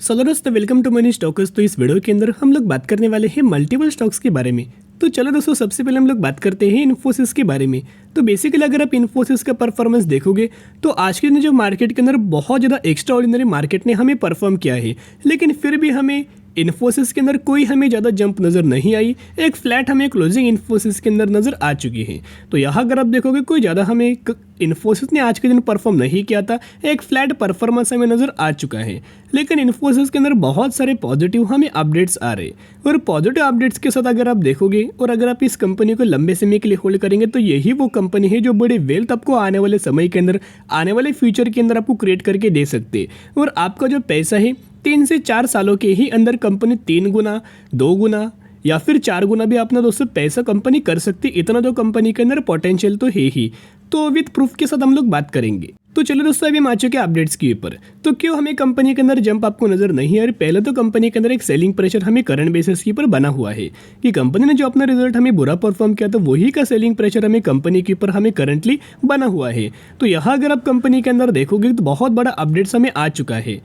सो दोस्तों welcome to money stocks. तो इस वीडियो के अंदर हम लोग बात करने वाले हैं मल्टीपल स्टॉक्स के बारे में। तो चलो दोस्तों सबसे पहले हम लोग बात करते हैं इन्फोसिस के बारे में। तो बेसिकली अगर आप इन्फोसिस का परफॉर्मेंस देखोगे तो आज के दिन जो मार्केट के अंदर बहुत ज़्यादा एक्स्ट्रा ऑर्डिनरी मार्केट ने हमें परफॉर्म किया है, लेकिन फिर भी हमें इन्फोसिस के अंदर कोई हमें ज़्यादा जंप नज़र नहीं आई। एक फ्लैट हमें क्लोजिंग इन्फोसिस के अंदर नज़र आ चुकी है। तो यहाँ अगर आप देखोगे कोई ज़्यादा हमें इन्फोसिस ने आज के दिन परफॉर्म नहीं किया था, एक फ्लैट परफॉर्मेंस हमें नज़र आ चुका है। लेकिन इन्फोसिस के अंदर बहुत सारे पॉजिटिव हमें अपडेट्स आ रहे, और पॉजिटिव अपडेट्स के साथ अगर आप देखोगे और अगर आप इस कंपनी को लंबे समय के लिए होल्ड करेंगे तो यही वो कंपनी है जो बड़े वेल्थ आपको आने वाले समय के अंदर, आने वाले फ्यूचर के अंदर आपको क्रिएट करके दे सकते। और आपका जो पैसा है 3 से 4 सालों के ही अंदर कंपनी 3 गुना, 2 गुना या फिर 4 गुना भी अपना दोस्तों पैसा कंपनी कर सकती। इतना तो कंपनी के अंदर पोटेंशियल तो है ही। तो विद प्रूफ के साथ हम लोग बात करेंगे। तो चलो दोस्तों अभी हम आ चुके हैं अपडेट्स के ऊपर। तो क्यों हमें कंपनी के अंदर जंप आपको नजर नहीं आ रही? पहले तो कंपनी के अंदर एक सेलिंग प्रेशर हमें करंट बेसिस के ऊपर बना हुआ है कि कंपनी ने जो अपना रिजल्ट हमें बुरा परफॉर्म किया था वही का सेलिंग प्रेशर हमें कंपनी के ऊपर हमें करंटली बना हुआ है। तो यहाँ अगर आप कंपनी के अंदर देखोगे तो बहुत बड़ा अपडेट्स हमें आ चुका है।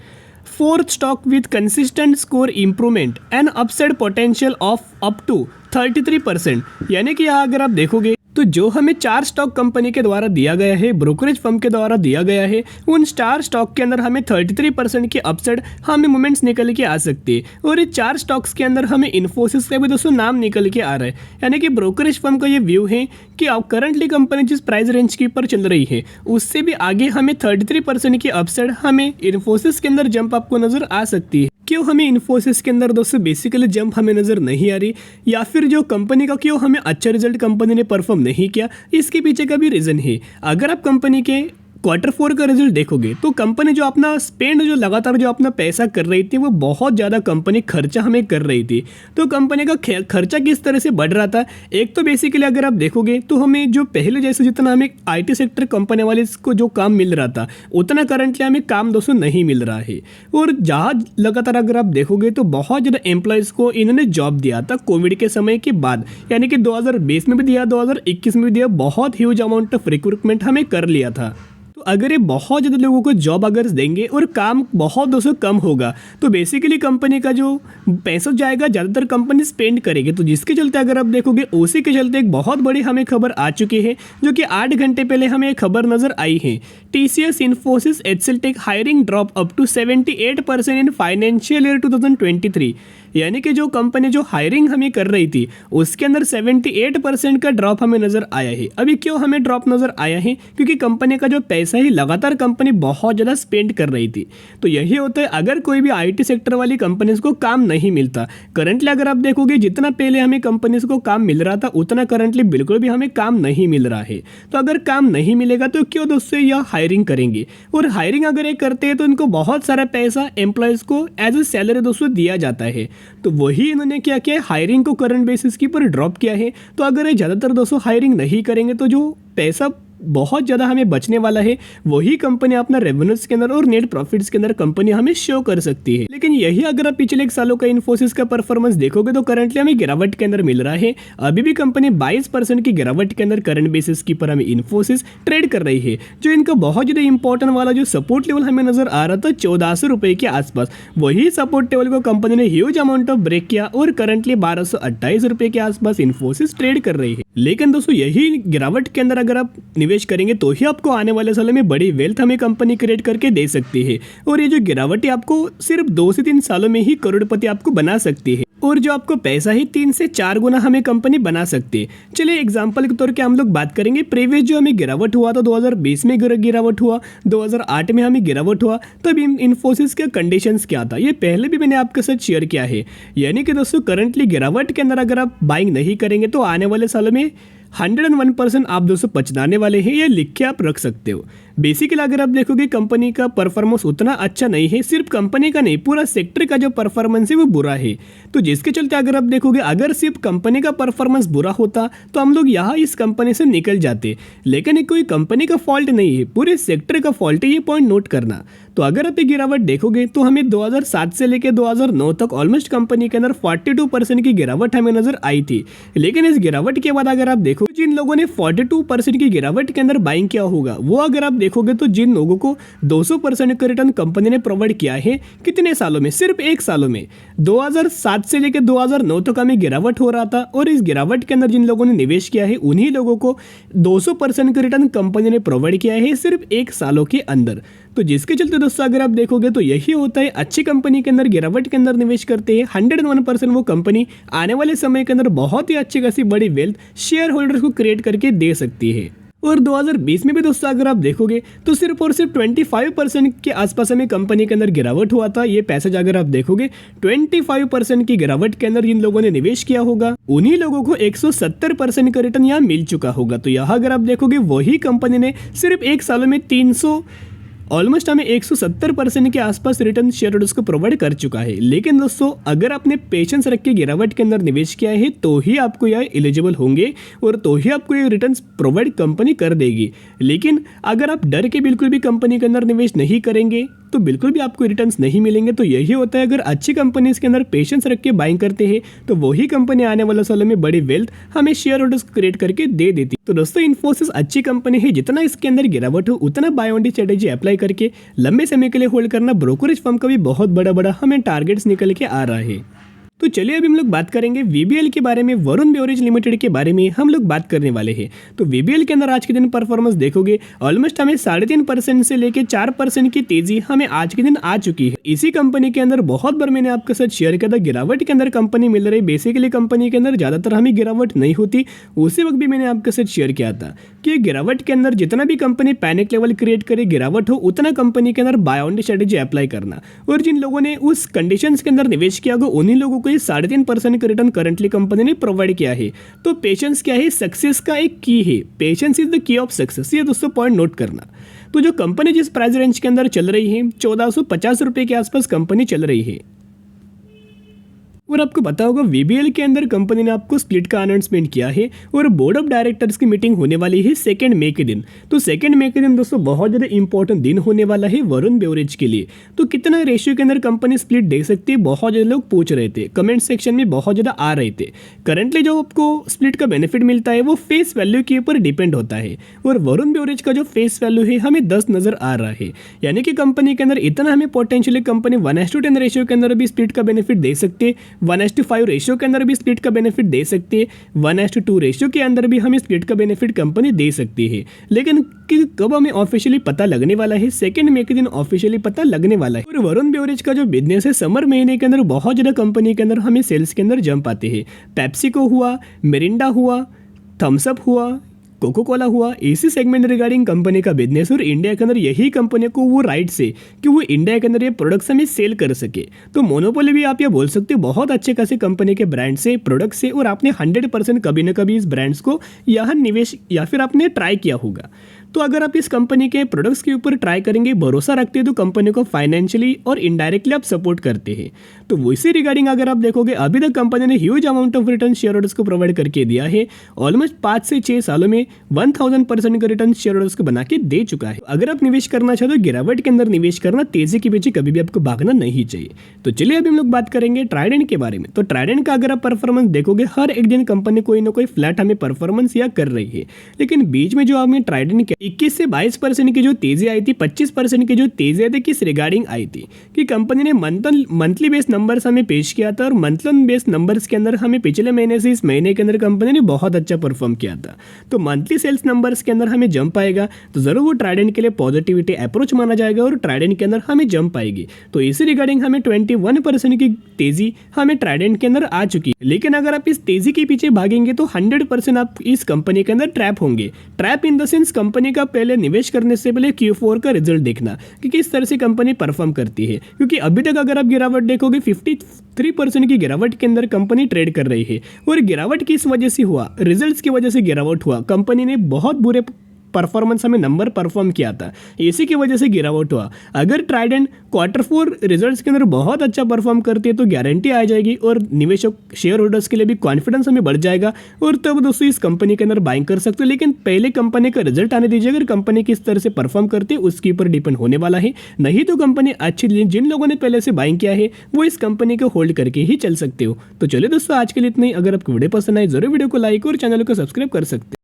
Fourth stock with consistent score improvement and upside potential of up to 33%। यानी कि यहाँ अगर आप देखोगे तो जो हमें 4 स्टॉक कंपनी के द्वारा दिया गया है, ब्रोकरेज फर्म के द्वारा दिया गया है, उन 4 स्टॉक के अंदर हमें 33% की अपसाइड हमें मूवमेंट्स निकल के आ सकती है। और ये 4 स्टॉक्स के अंदर हमें इन्फोसिस का भी दोस्तों नाम निकल के आ रहा है। यानी कि ब्रोकरेज फर्म का ये व्यू है कि अब करंटली कंपनी जिस प्राइस रेंज के ऊपर चल रही है उससे भी आगे हमें 33% की अपसाइड हमें इन्फोसिस के अंदर जंप आपको नजर आ सकती है। क्यों हमें इन्फोसिस के अंदर दोस्तों बेसिकली जंप हमें नजर नहीं आ रही, या फिर जो कंपनी का क्यों हमें अच्छा रिजल्ट कंपनी ने परफॉर्म नहीं किया, इसके पीछे का भी रीजन है। अगर आप कंपनी के Q4 का रिजल्ट देखोगे तो कंपनी जो अपना स्पेंड, जो लगातार जो अपना पैसा कर रही थी वो बहुत ज़्यादा कंपनी खर्चा हमें कर रही थी। तो कंपनी का खर्चा किस तरह से बढ़ रहा था? एक तो बेसिकली अगर आप देखोगे तो हमें जो पहले जैसे जितना हमें IT सेक्टर कंपनी वाले को जो काम मिल रहा था उतना करंटली हमें काम दोस्तों नहीं मिल रहा है। और जहाँ लगातार अगर आप देखोगे तो बहुत ज़्यादा एम्प्लॉयज़ को इन्होंने जॉब दिया था कोविड के समय के बाद, यानी कि 2020 में भी दिया, 2021 में भी दिया, बहुत ह्यूज अमाउंट ऑफ रिक्रूटमेंट हमें कर लिया था। तो अगर ये बहुत ज़्यादा लोगों को जॉब अगर देंगे और काम बहुत दोस्तों कम होगा तो बेसिकली कंपनी का जो पैसा जाएगा ज़्यादातर कंपनी स्पेंड करेगी। तो जिसके चलते अगर आप देखोगे उसी के चलते एक बहुत बड़ी हमें खबर आ चुकी है, जो कि 8 घंटे पहले हमें एक खबर नज़र आई है। TCS Infosys HCLTech hiring drop up to 78% in financial year 2023। यानी कि जो कंपनी जो हायरिंग हमें कर रही थी उसके अंदर 78% का ड्रॉप हमें नज़र आया है। अभी क्यों हमें ड्रॉप नज़र आया है? क्योंकि कंपनी का जो पैसा ही लगातार कंपनी बहुत ज़्यादा स्पेंड कर रही थी। तो यही होता है अगर कोई भी IT सेक्टर वाली कंपनीज को काम नहीं मिलता। करंटली अगर आप देखोगे जितना पहले हमें कंपनीज को काम मिल रहा था उतना करंटली बिल्कुल भी हमें काम नहीं मिल रहा है। तो अगर काम नहीं मिलेगा तो क्यों दोस्तों यह हायरिंग करेंगे? और हायरिंग अगर ये करते हैं तो इनको बहुत सारा पैसा एम्प्लॉयज़ को एज ए सैलरी दोस्तों दिया जाता है। तो वही इन्होंने क्या किया है, हायरिंग को करंट बेसिस के ऊपर ड्रॉप किया है। तो अगर ये ज़्यादातर दोस्तों हायरिंग नहीं करेंगे तो जो पैसा बहुत ज़्यादा हमें बचने वाला है वही कंपनी अपना रेवेन्यूज के अंदर और नेट प्रॉफिट्स के अंदर कंपनी हमें शो कर सकती है। लेकिन यही अगर आप पिछले 1 सालों का इन्फोसिस का परफॉर्मेंस देखोगे तो करंटली हमें गिरावट के अंदर मिल रहा है। अभी भी कंपनी 22% की गिरावट के अंदर करंट बेसिस के ऊपर हमें इन्फोसिस ट्रेड कर रही है। जो इनका बहुत ज़्यादा इंपॉर्टेंट वाला जो सपोर्ट लेवल हमें नजर आ रहा था 1400 रुपये के आसपास, वही सपोर्ट लेवल को कंपनी ने ह्यूज अमाउंट ऑफ ब्रेक किया और करंटली 1228 रुपये के आसपास इन्फोसिस ट्रेड कर रही है। लेकिन दोस्तों यही गिरावट के अंदर अगर आप निवेश करेंगे तो ही आपको आने वाले सालों में बड़ी वेल्थ हमें कंपनी क्रिएट करके दे सकती है। और ये जो गिरावट है आपको सिर्फ 2 से 3 सालों में ही करोड़पति आपको बना सकती है। और जो आपको पैसा है 3 से 4 गुना हमें कंपनी बना सकती है। चलिए एग्जांपल के तौर पे हम लोग बात करेंगे। प्रीवियस जो हमें गिरावट हुआ था 2020 में गिरावट हुआ, 2008 में हमें गिरावट हुआ, तब इन्फोसिस का कंडीशंस क्या था ये पहले भी मैंने आपके साथ शेयर किया है। यानी कि दोस्तों करंटली गिरावट के अंदर अगर आप बाइंग नहीं करेंगे तो आने वाले सालों में 101% आप दोस्तों पछताने वाले हैं। ये लिख के आप रख सकते हो। बेसिकली अगर आप देखोगे कंपनी का परफॉर्मेंस उतना अच्छा नहीं है, सिर्फ कंपनी का नहीं पूरा सेक्टर का जो परफॉर्मेंस है वो बुरा है। तो जिसके चलते अगर आप देखोगे अगर सिर्फ कंपनी का परफॉर्मेंस बुरा होता तो हम लोग यहाँ इस कंपनी से निकल जाते। लेकिन ये कोई कंपनी का फॉल्ट नहीं है, पूरे सेक्टर का फॉल्ट है, ये पॉइंट नोट करना। तो अगर आप ये गिरावट देखोगे तो हमें 2007 से लेकर 2009 तक ऑलमोस्ट कंपनी के अंदर 42% की गिरावट हमें नजर आई थी। लेकिन इस गिरावट के बाद अगर आप देखो जिन लोगों ने 42% की गिरावट के अंदर बाइंग किया होगा वो अगर आप देखोगे तो जिन लोगों को 200% का रिटर्न कंपनी ने प्रोवाइड किया है कितने सालों में, सिर्फ 1 सालों में 2007 से लेकर 2009 तक हमें गिरावट हो रहा था, और इस गिरावट के अंदर जिन लोगों ने निवेश किया है उन्हीं लोगों को 200% का रिटर्न कंपनी ने प्रोवाइड किया है सिर्फ 1 सालों के अंदर। तो जिसके चलते दोस्तों अगर आप देखोगे तो यही होता है, अच्छी कंपनी के अंदर गिरावट के अंदर निवेश करते हैं 101% वो कंपनी आने वाले समय के अंदर बहुत ही अच्छी खासी बड़ी वेल्थ शेयर होल्डर्स को क्रिएट करके दे सकती है। और 2020 में भी दोस्तों अगर आप देखोगे तो सिर्फ और सिर्फ 25% के आसपास हमें कंपनी के अंदर गिरावट हुआ था। ये पैसेज अगर आप देखोगे 25% की गिरावट के अंदर जिन लोगों ने निवेश किया होगा उन्हीं लोगों को 170% का रिटर्न यहाँ मिल चुका होगा। तो यहाँ अगर आप देखोगे वही कंपनी ने सिर्फ 1 सालों में 300 ऑलमोस्ट हमें 170% के आसपास रिटर्न शेयर होल्डर्स को प्रोवाइड कर चुका है। लेकिन दोस्तों अगर आपने पेशेंस रख के गिरावट के अंदर निवेश किया है तो ही आपको यह एलिजिबल होंगे और तो ही आपको ये रिटर्न्स प्रोवाइड कंपनी कर देगी। लेकिन अगर आप डर के बिल्कुल भी कंपनी के अंदर निवेश नहीं करेंगे तो बिल्कुल भी आपको रिटर्न्स नहीं मिलेंगे। तो यही होता है, अगर अच्छी कंपनीज के अंदर पेशेंस रख के बाइंग करते हैं तो वही कंपनी आने वाले सालों में बड़ी वेल्थ हमें शेयर होल्डर्स क्रिएट करके दे देती। तो दोस्तों इन्फोसिस अच्छी कंपनी है, जितना इसके अंदर गिरावट हो उतना buy on the strategy apply करके लंबे समय के लिए होल्ड करना ब्रोकरेज फर्म का भी बहुत बड़ा हमें टारगेट्स निकल के आ रहा है। तो चलिए अभी हम लोग बात करेंगे वीबीएल के बारे में, वरुण बेवरेज लिमिटेड के बारे में हम लोग बात करने वाले हैं। तो वीबीएल के अंदर आज के दिन परफॉर्मेंस देखोगे ऑलमोस्ट हमें 3.5% से लेके 4% की तेजी हमें आज के दिन आ चुकी है। इसी कंपनी के अंदर बहुत बार मैंने आपके साथ शेयर किया था गिरावट के अंदर कंपनी मिल रही, बेसिकली कंपनी के अंदर ज्यादातर हमें गिरावट नहीं होती। उसी वक्त भी मैंने आपके साथ शेयर किया था कि गिरावट के अंदर जितना भी कंपनी पैनिक लेवल क्रिएट करे, गिरावट हो उतना कंपनी के अंदर buy on the strategy apply करना, और जिन लोगों ने उस कंडीशंस के अंदर निवेश किया होगा उन्हीं लोगों को 3.5% का रिटर्न करंटली कंपनी ने प्रोवाइड किया है। तो पेशेंस क्या है, सक्सेस का एक की है। Patience is the key of success, ये दोस्तों पॉइंट नोट करना। तो जो कंपनी जिस प्राइस रेंज के अंदर चल रही है 1450 रुपए के आसपास कंपनी चल रही है, और आपको पता होगा वीबीएल के अंदर कंपनी ने आपको स्प्लिट का अनाउंसमेंट किया है और बोर्ड ऑफ डायरेक्टर्स की मीटिंग होने वाली है 2 मई के दिन। तो 2 मई के दिन दोस्तों बहुत ज़्यादा इंपॉर्टेंट दिन होने वाला है वरुण बेवरेज के लिए। तो कितना रेशियो के अंदर कंपनी स्प्लिट दे सकती है, बहुत ज़्यादा लोग पूछ रहे थे, कमेंट सेक्शन में बहुत ज़्यादा आ रहे थे। करंटली जो आपको स्प्लिट का बेनिफिट मिलता है वो फेस वैल्यू के ऊपर डिपेंड होता है, और वरुण बेवरेज का जो फेस वैल्यू है हमें 10 नजर आ रहा है। यानी कि कंपनी के अंदर इतना हमें पोटेंशियली कंपनी 1:10 रेशियो के अंदर भी स्प्लिट का बेनिफिट दे सकते हैं, 1:5 रेशियो के अंदर भी स्प्लिट का बेनिफिट दे सकती है, 1:2 रेशियो के अंदर भी हमें स्प्लिट का बेनिफिट कंपनी दे सकती है। लेकिन कब हमें ऑफिशियली पता लगने वाला है, 2 मई के दिन ऑफिशियली पता लगने वाला है। और वरुण बेवरेज का जो बिजनेस है समर महीने के अंदर बहुत ज्यादा कंपनी के अंदर हमें सेल्स के अंदर जंप आते हैं। पेप्सिको हुआ, मिरिंडा हुआ, थम्स अप हुआ, कोको कोला हुआ, इसी सेगमेंट रिगार्डिंग कंपनी का बिजनेस, और इंडिया के अंदर यही कंपनी को वो राइट से कि वो इंडिया के अंदर ये प्रोडक्ट्स हमें सेल कर सके। तो मोनोपोली भी आप ये बोल सकते हो बहुत अच्छे खासे कंपनी के ब्रांड से, प्रोडक्ट से, और आपने 100% कभी ना कभी इस ब्रांड्स को यहाँ निवेश या फिर आपने ट्राई किया होगा। तो अगर आप इस कंपनी के प्रोडक्ट्स के ऊपर ट्राई करेंगे, भरोसा रखते हैं, तो कंपनी को फाइनेंशियली और इनडायरेक्टली आप सपोर्ट करते हैं। तो वैसे रिगार्डिंग अगर आप देखोगे अभी तक कंपनी ने huge amount of return share holders को प्रोवाइड करके दिया है। ऑलमोस्ट 5 से 6 सालों में 1000% का रिटर्न शेयर होल्डर्स को बना के दे चुका है। अगर आप निवेश करना चाहते हो गिरावट के अंदर निवेश करना, तेजी के पीछे कभी भी आपको भागना नहीं चाहिए। तो चलिए अभी हम लोग बात करेंगे ट्राइडेंट के बारे में। तो ट्राइडेंट का अगर आप परफॉर्मेंस देखोगे हर एक दिन कंपनी कोई ना कोई फ्लैट हमें परफॉर्मेंस या कर रही है, लेकिन बीच में जो हमें ट्राइडेंट के 21 से 22% की जो तेजी आई थी, 25% की जो तेजी आई थी, किस रिगार्डिंग आई थी कि कंपनी ने मंथली बेस्ड नंबर्स हमें पेश किया था, और मंथली बेस्ड नंबर्स के अंदर हमें पिछले महीने से इस महीने के अंदर कंपनी ने बहुत अच्छा परफॉर्म किया था। तो मंथली सेल्स नंबर्स के अंदर हमें जंप आएगा तो जरूर वो ट्राइडेंट के लिए पॉजिटिविटी अप्रोच माना जाएगा और ट्राइडेंट के अंदर हमें जंप आएगी। तो इसी रिगार्डिंग हमें 21% की तेजी हमें ट्राइडेंट के अंदर आ चुकी है। लेकिन अगर आप इस तेजी के पीछे भागेंगे तो 100% आप इस कंपनी के अंदर ट्रैप होंगे। Trap in the sense company का पहले निवेश करने से पहले Q4 का रिजल्ट देखना कि किस तरह से कंपनी परफॉर्म करती है, क्योंकि अभी तक अगर आप गिरावट देखोगे 53% की गिरावट के अंदर कंपनी ट्रेड कर रही है। और गिरावट किस वजह से हुआ, रिजल्ट्स की वजह से गिरावट हुआ, कंपनी ने बहुत बुरे परफॉर्मेंस हमें नंबर परफॉर्म किया था, इसी की वजह से गिरावट हुआ। अगर ट्राइडेंट Q4 रिजल्ट्स के अंदर बहुत अच्छा परफॉर्म करती है तो गारंटी आ जाएगी और निवेशक शेयर होल्डर्स के लिए भी कॉन्फिडेंस हमें बढ़ जाएगा, और तब दोस्तों इस कंपनी के अंदर बाइंग कर सकते हो। लेकिन पहले कंपनी का रिजल्ट आने दीजिए, अगर कंपनी किस तरह से परफॉर्म करती है उसके ऊपर डिपेंड होने वाला है। नहीं तो कंपनी अच्छी, जिन लोगों ने पहले से बाइंग किया है वो इस कंपनी को होल्ड करके ही चल सकते हो। तो चलिए दोस्तों आज के लिए इतना ही। अगर आपको वीडियो पसंद आए जरूर वीडियो को लाइक और चैनल को सब्सक्राइब कर सकते हैं।